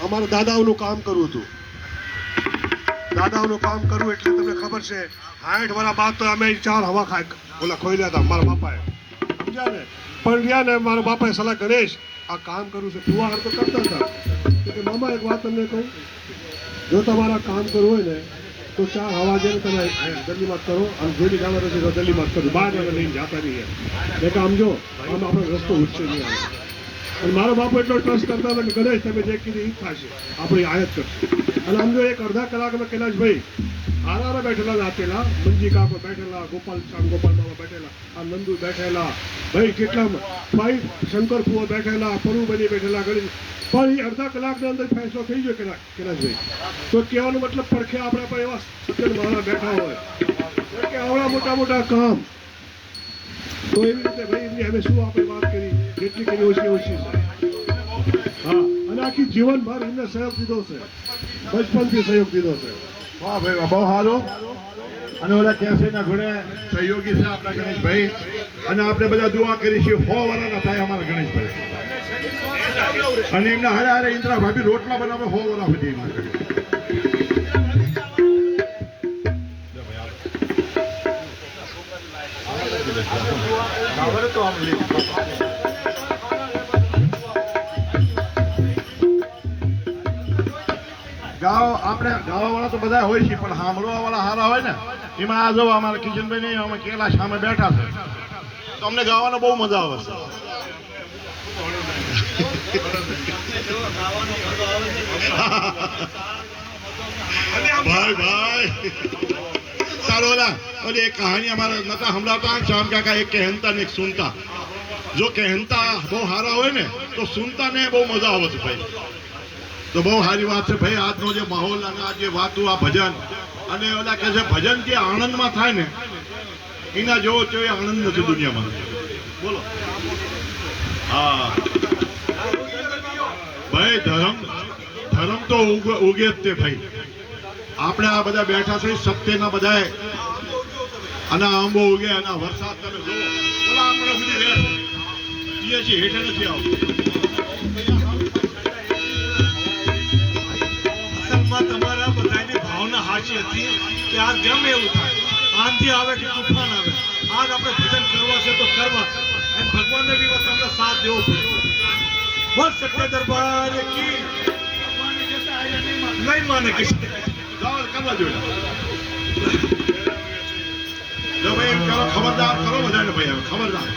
અમારે દાદાઓનું કામ કરવું હતું. દાદાઓનું કામ કરવું એટલે તમને ખબર છે 60 વર્ષ બાદ તો અમે 4 હવા ખાય ઓલા ખોઈ હતા મારા બાપાએ, સમજ્યા ને. પણ રહ્યા ને મારા બાપાએ સલાહ ગણેશ આ કામ કરવું છે તું આ તો કરતા હતા કે મામા એક વાત તમને કહું, જો તમારા કામ કરવું હોય ને તો 4 હવા જઈને તમે દિલ્હીમાં કરો અને જેની જવા નથી તો દિલ્હીમાં કરો, બહાર લઈને જતા નહીં. એ કામ જો આમ આપણો રસ્તો ઉઠશે નહીં આવે. અને મારો બાપુ એટલો ટ્રસ્ટ કરતા હતા કે ગણેશ તમે જે કીધી એ થશે, આપણી આયાત કરશે. અને આમ જો એક અડધા કલાકમાં કૈલાશભાઈ આરારા બેઠેલા આપેલા, મંજી કાકો બેઠેલા, ગોપાલ મામા બેઠેલા, આ નંદુ બેઠેલા, ભાઈ કેટલા ભાઈ શંકર ફુઓ બેઠેલા, પરુબની બેઠેલા, ગણેશ. પણ એ અડધા કલાકની અંદર ફેસલો થઈ ગયો કૈલાશભાઈ. તો કહેવાનો મતલબ પડખે આપણા પર એવા સજ્જન મારા બેઠા હોય કે આવડા મોટા મોટા કામ. તો એવી રીતે ભાઈ એમની અમે શું આપણે વાત કરી જેટલી કરી ઓછી છે. હા, અને આખી જીવનભર એમને સહયોગ દીધો છે, બચપનથી સહયોગ દીધો છે. વાહ ભાઈ વાહ, બહુ સારું. અને ઓલા કેસરીના ઘોડે સહયોગી છે આપણા ગણેશભાઈ, અને આપણે બધા દુઆ કરીશું 100 વર્ષના થાય અમારા ગણેશભાઈ. અને એમના હારે હારે ઇન્દ્રા ભાભી રોટલા બનાવે 100 વર્ષ સુધી એમના ઘરે. આપણે ગાવા વાળા તો બધા હોય છે, પણ સાંભળવા વાળા સારા હોય ને એમાં આ જો અમારા કિશનભાઈ ને અમે કેલા સામે બેઠા છે તો અમને ગાવાનો બહુ મજા આવે છે. ભાઈ ભાઈ સારો ઓલા ઓલી એક કહાની અમારા નતા સંભળાવતા શ્યામ કાકા, એક કહેનતા ને એક સુનતા. જો કહેનતા બહુ સારા હોય ને તો સુનતા ને બહુ મજા આવે છે ભાઈ. તો બહુ સારી વાત છે ભાઈ, આજનો જે માહોલ અને આ જે વાતો આ ભજન અને ઓલા કે છે ભજન જે આનંદમાં થાય ને એના જેવો છે આનંદ નથી દુનિયામાં. બોલો. હા ભાઈ, ધર્મ તો ઉગે જ તે ભાઈ. આપણે આ બધા બેઠા છે સત્યના બધા, અને આંબો ઉગે અને વરસાદ તમે જુઓ બોલા આપણે સુધી રહે છે હેઠે નથી આવતું. તમારા બધાની ભાવના સાચી હતી કે આ ગમે એવું થાય, આંધી આવે કે તુફાન આવે, આજ આપણે ભજન કરવા છે તો કરવા છે. અને ભગવાનને બી બસ આપણે સાથ દેવો પડે. બોલ સત્ય દરબાર કી નહીં માને કે કરવા જોઈએ. જો ભાઈ એમ કરો, ખબરદાર કરો બધાને ભાઈ, હવે ખબરદાર.